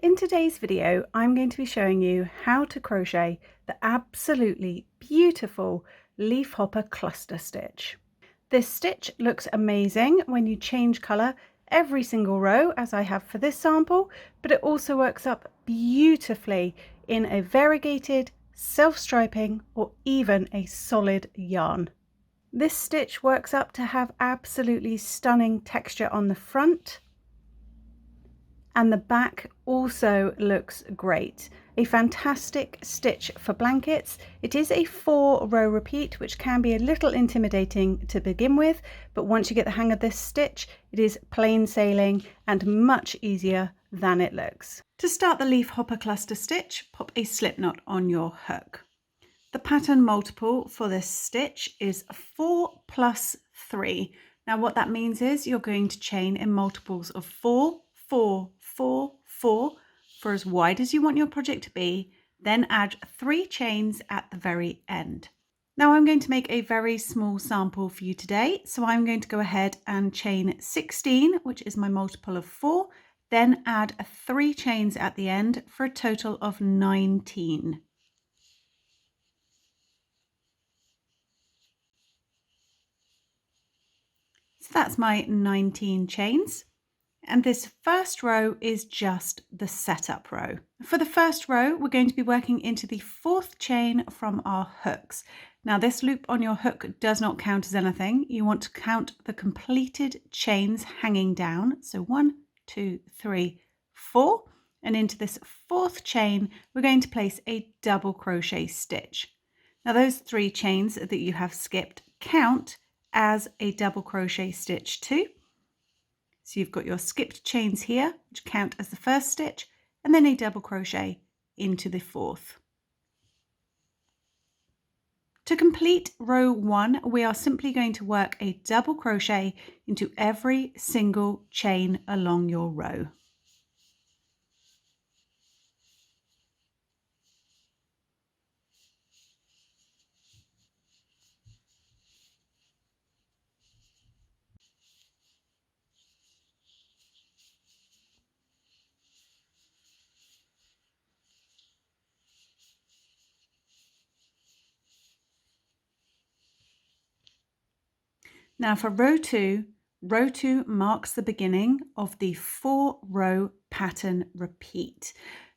In today's video, I'm going to be showing you how to crochet the absolutely beautiful Leafhopper Cluster Stitch. This stitch looks amazing when you change colour every single row, as I have for this sample, but it also works up beautifully in a variegated, self-striping, or even a solid yarn. This stitch works up to have absolutely stunning texture on the front, and the back also looks great. A fantastic stitch for blankets. It is a 4-row repeat, which can be a little intimidating to begin with, but once you get the hang of this stitch, it is plain sailing and much easier than it looks. To start the Leafhopper Cluster Stitch, pop a slip knot on your hook. The pattern multiple for this stitch is 4 plus 3. Now what that means is you're going to chain in multiples of 4, 4, 4, 4 for as wide as you want your project to be, then add 3 chains at the very end. Now I'm going to make a very small sample for you today, so I'm going to go ahead and chain 16, which is my multiple of 4, then add 3 chains at the end for a total of 19. So that's my 19 chains. And this first row is just the setup row. For the first row, we're going to be working into the 4th chain from our hooks. Now this loop on your hook does not count as anything. You want to count the completed chains hanging down. So 1, 2, 3, 4. And into this 4th chain, we're going to place a double crochet stitch. Now those 3 chains that you have skipped count as a double crochet stitch too. So you've got your skipped chains here, which count as the first stitch, and then a double crochet into the 4th. To complete row 1, we are simply going to work a double crochet into every single chain along your row. Now for row 2 marks the beginning of the 4-row pattern repeat.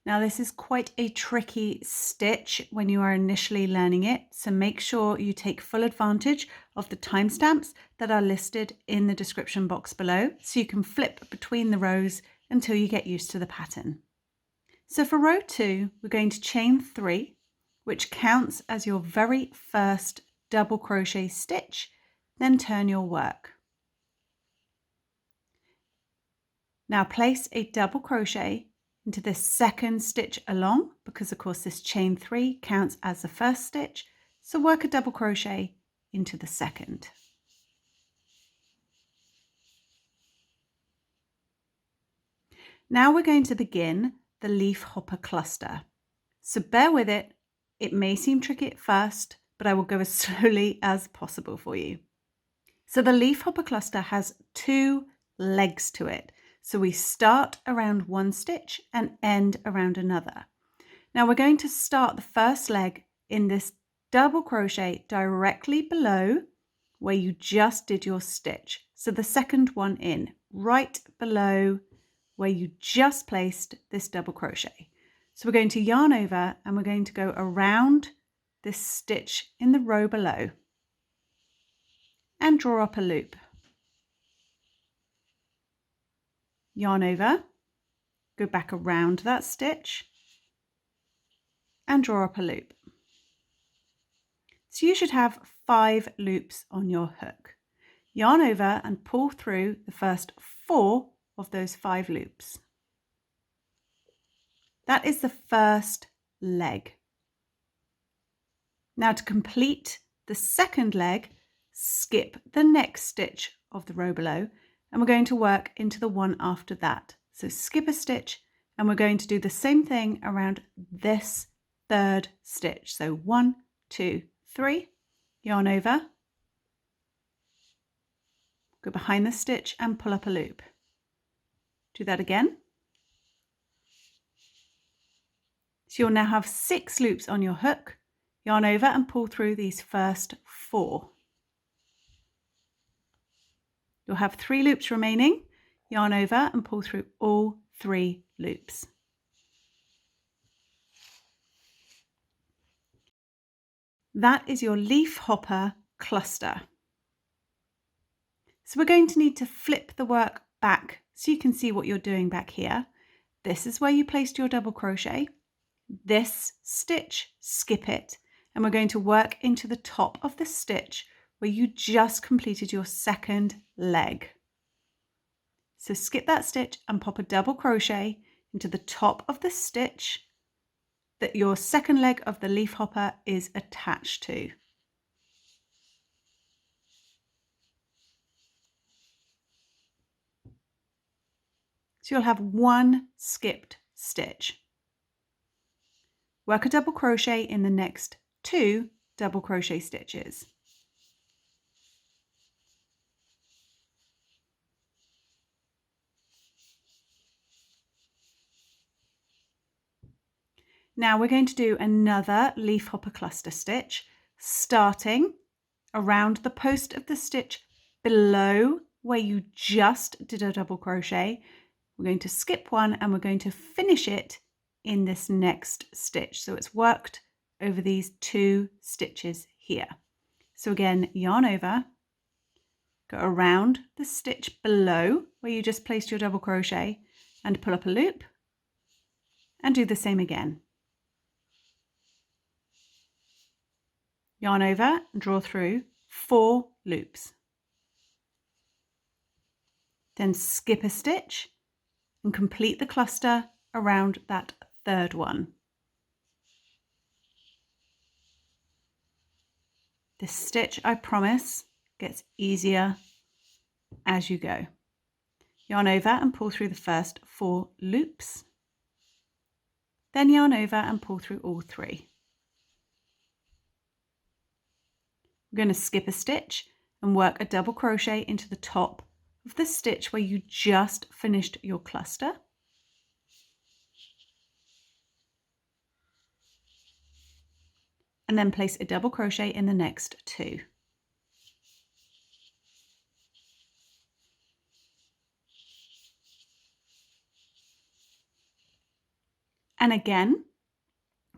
Now this is quite a tricky stitch when you are initially learning it, so make sure you take full advantage of the timestamps that are listed in the description box below, so you can flip between the rows until you get used to the pattern. So for row 2, we're going to chain 3, which counts as your very first double crochet stitch. Then turn your work. Now place a double crochet into the 2nd stitch along, because of course this chain 3 counts as the first stitch, so work a double crochet into the 2nd. Now we're going to begin the Leafhopper cluster. So bear with it, it may seem tricky at first, but I will go as slowly as possible for you. So the Leafhopper cluster has 2 legs to it. So we start around one stitch and end around another. Now we're going to start the first leg in this double crochet directly below where you just did your stitch. So the second one in, right below where you just placed this double crochet. So we're going to yarn over and we're going to go around this stitch in the row below and draw up a loop. Yarn over, go back around that stitch and draw up a loop. So you should have 5 loops on your hook. Yarn over and pull through the first 4 of those 5 loops. That is the first leg. Now to complete the second leg, skip the next stitch of the row below and we're going to work into the one after that. So skip a stitch and we're going to do the same thing around this 3rd stitch. So 1, 2, 3, yarn over, go behind the stitch and pull up a loop. Do that again. So you'll now have 6 loops on your hook. Yarn over and pull through these first 4. You'll have 3 loops remaining. Yarn over and pull through all 3 loops. That is your Leafhopper cluster. So we're going to need to flip the work back so you can see what you're doing back here. This is where you placed your double crochet. This stitch, skip it, and we're going to work into the top of the stitch where you just completed your second leg. So skip that stitch and pop a double crochet into the top of the stitch that your second leg of the Leafhopper is attached to. So you'll have 1 skipped stitch. Work a double crochet in the next 2 double crochet stitches. Now we're going to do another Leafhopper cluster stitch, starting around the post of the stitch below where you just did a double crochet. We're going to skip one and we're going to finish it in this next stitch. So it's worked over these 2 stitches here. So again, yarn over, go around the stitch below where you just placed your double crochet and pull up a loop and do the same again. Yarn over and draw through 4 loops. Then skip a stitch and complete the cluster around that 3rd one. This stitch, I promise, gets easier as you go. Yarn over and pull through the first 4 loops. Then yarn over and pull through all 3. We're going to skip a stitch and work a double crochet into the top of the stitch where you just finished your cluster. And then place a double crochet in the next 2. And again,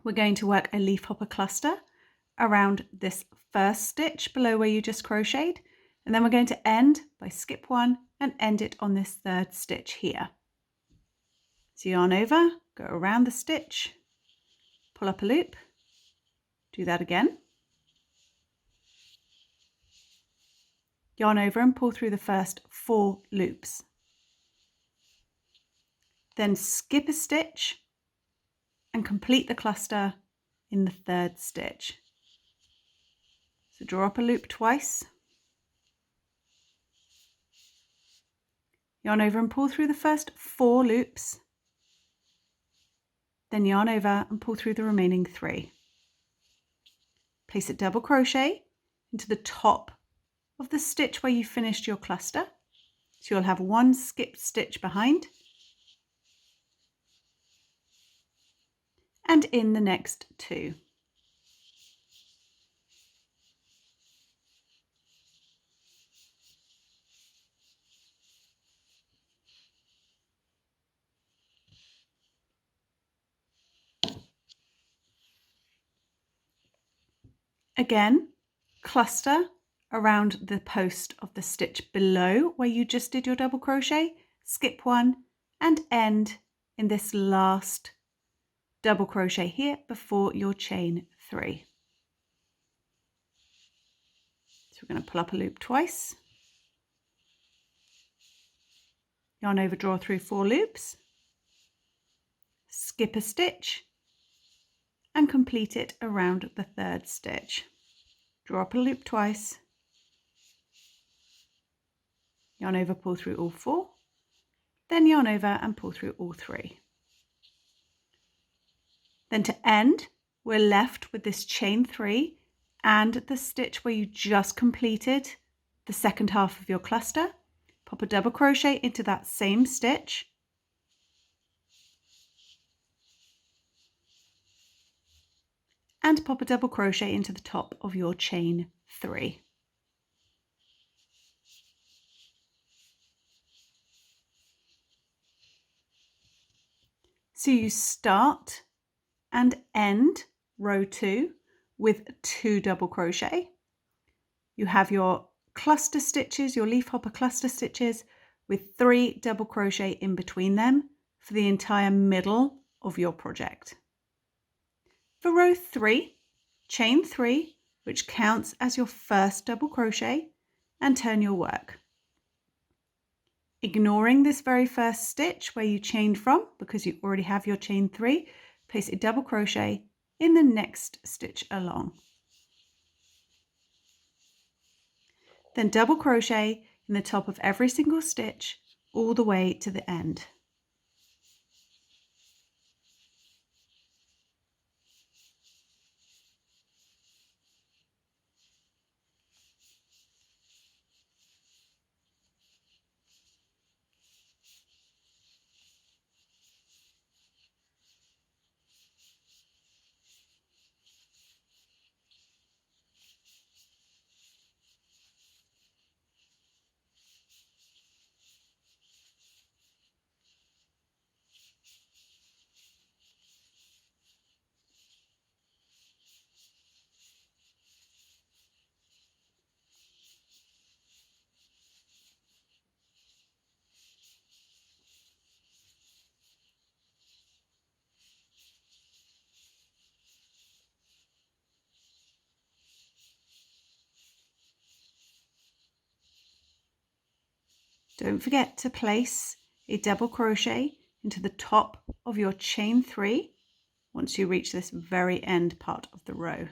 we're going to work a Leafhopper cluster around this first stitch below where you just crocheted, and then we're going to end by skip one and end it on this 3rd stitch here. So yarn over, go around the stitch, pull up a loop, do that again, yarn over and pull through the first 4 loops, then skip a stitch and complete the cluster in the 3rd stitch. So draw up a loop twice, yarn over and pull through the first 4 loops, then yarn over and pull through the remaining 3. Place a double crochet into the top of the stitch where you finished your cluster. So you'll have 1 skipped stitch behind, and in the next 2. Again, cluster around the post of the stitch below where you just did your double crochet, skip one and end in this last double crochet here before your chain 3. So we're going to pull up a loop twice, yarn over, draw through 4 loops, skip a stitch and complete it around the 3rd stitch. Draw up a loop twice, yarn over, pull through all 4, then yarn over and pull through all 3. Then to end, we're left with this chain 3 and the stitch where you just completed the second half of your cluster. Pop a double crochet into that same stitch, and pop a double crochet into the top of your chain 3. So you start and end row 2 with 2 double crochet. You have your cluster stitches, your Leafhopper cluster stitches, with 3 double crochet in between them for the entire middle of your project. For row 3, chain 3, which counts as your first double crochet, and turn your work. Ignoring this very first stitch where you chained from, because you already have your chain 3, place a double crochet in the next stitch along. Then double crochet in the top of every single stitch all the way to the end. Don't forget to place a double crochet into the top of your chain 3 once you reach this very end part of the row.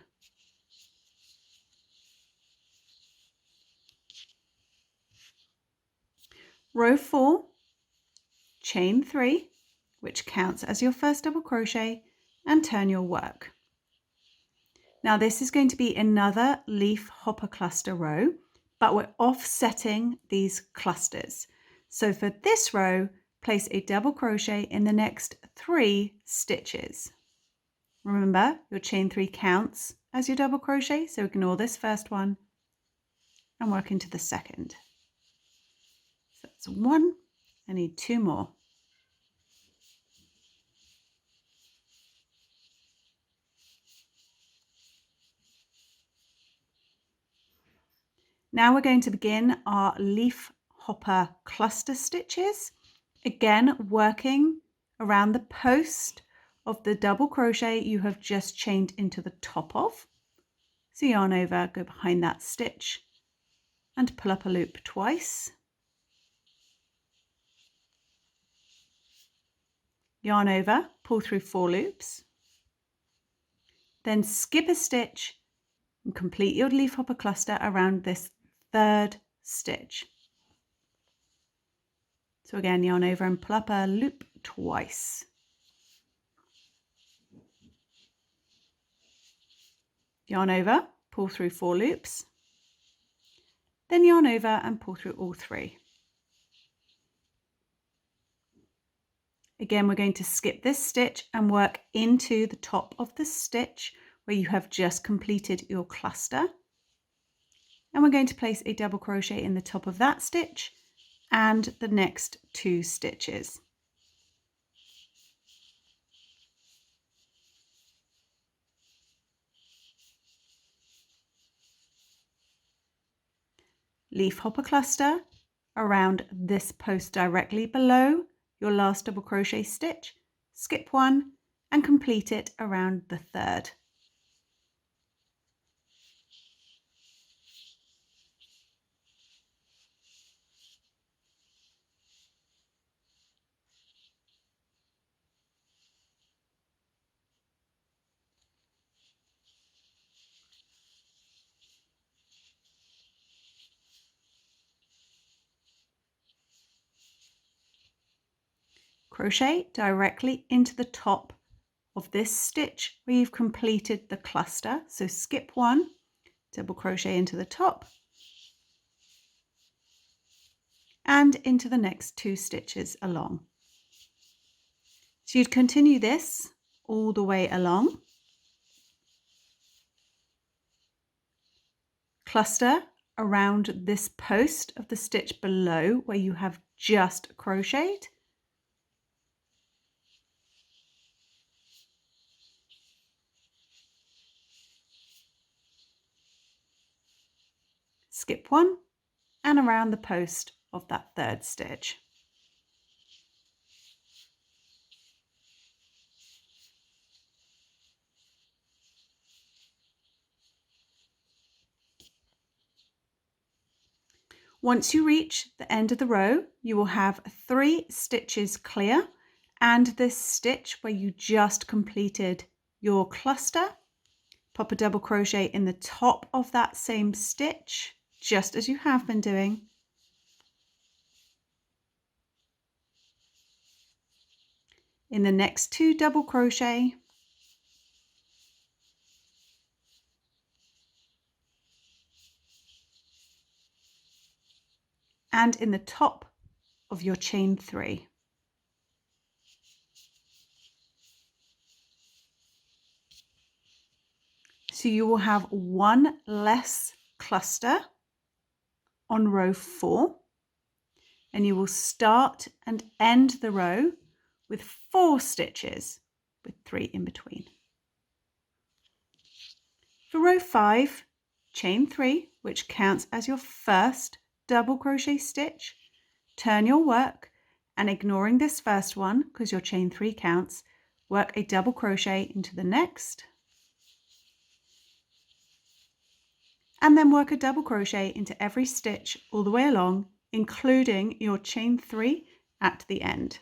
Row 4, chain 3, which counts as your first double crochet, and turn your work. Now this is going to be another Leafhopper cluster row, but we're offsetting these clusters. So for this row, place a double crochet in the next 3 stitches. Remember, your chain 3 counts as your double crochet, so ignore this first one and work into the second. So that's 1, I need 2 more. Now we're going to begin our Leafhopper cluster stitches, again working around the post of the double crochet you have just chained into the top of. So yarn over, go behind that stitch and pull up a loop twice. Yarn over, pull through 4 loops, then skip a stitch and complete your Leafhopper cluster around this 3rd stitch. So again, yarn over and pull up a loop twice. Yarn over, pull through 4 loops, then yarn over and pull through all 3. Again, we're going to skip this stitch and work into the top of the stitch where you have just completed your cluster. And we're going to place a double crochet in the top of that stitch and the next 2 stitches. Leafhopper cluster around this post directly below your last double crochet stitch, skip 1 and complete it around the 3rd. Crochet directly into the top of this stitch where you've completed the cluster. So skip 1, double crochet into the top and into the next 2 stitches along. So you'd continue this all the way along. cluster around this post of the stitch below where you have just crocheted. Skip one and around the post of that third stitch. Once you reach the end of the row, you will have 3 stitches clear and this stitch where you just completed your cluster. Pop a double crochet in the top of that same stitch, just as you have been doing. In the next 2 double crochet, and in the top of your chain 3. So you will have 1 less cluster on row 4, and you will start and end the row with 4 stitches with 3 in between. For row 5, chain 3, which counts as your first double crochet stitch, turn your work and ignoring this first one because your chain 3 counts, work a double crochet into the next, and then work a double crochet into every stitch all the way along, including your chain 3 at the end.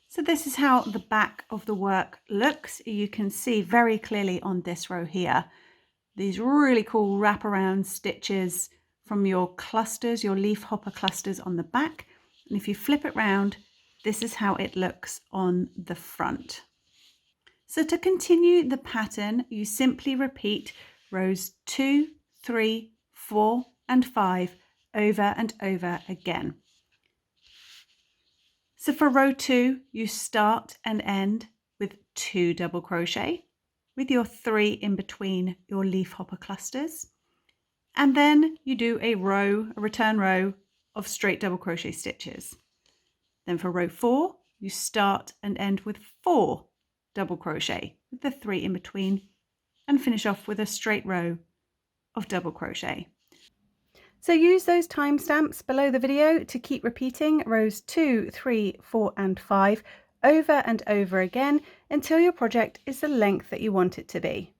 So this is how the back of the work looks. You can see very clearly on this row here, these really cool wraparound stitches from your clusters, your Leafhopper clusters on the back. And if you flip it round, this is how it looks on the front. So to continue the pattern, you simply repeat rows 2, 3, 4, and 5 over and over again. So for row 2, you start and end with 2 double crochet with your 3 in between your Leafhopper clusters. And then you do a return row of straight double crochet stitches. Then for row 4, you start and end with 4 double crochet with the 3 in between and finish off with a straight row of double crochet. So use those timestamps below the video to keep repeating rows 2, 3, 4 and 5 over and over again until your project is the length that you want it to be.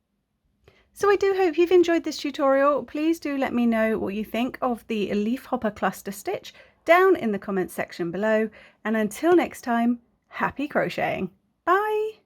So I do hope you've enjoyed this tutorial. Please do let me know what you think of the Leafhopper Cluster Stitch down in the comments section below. And until next time, happy crocheting. Bye!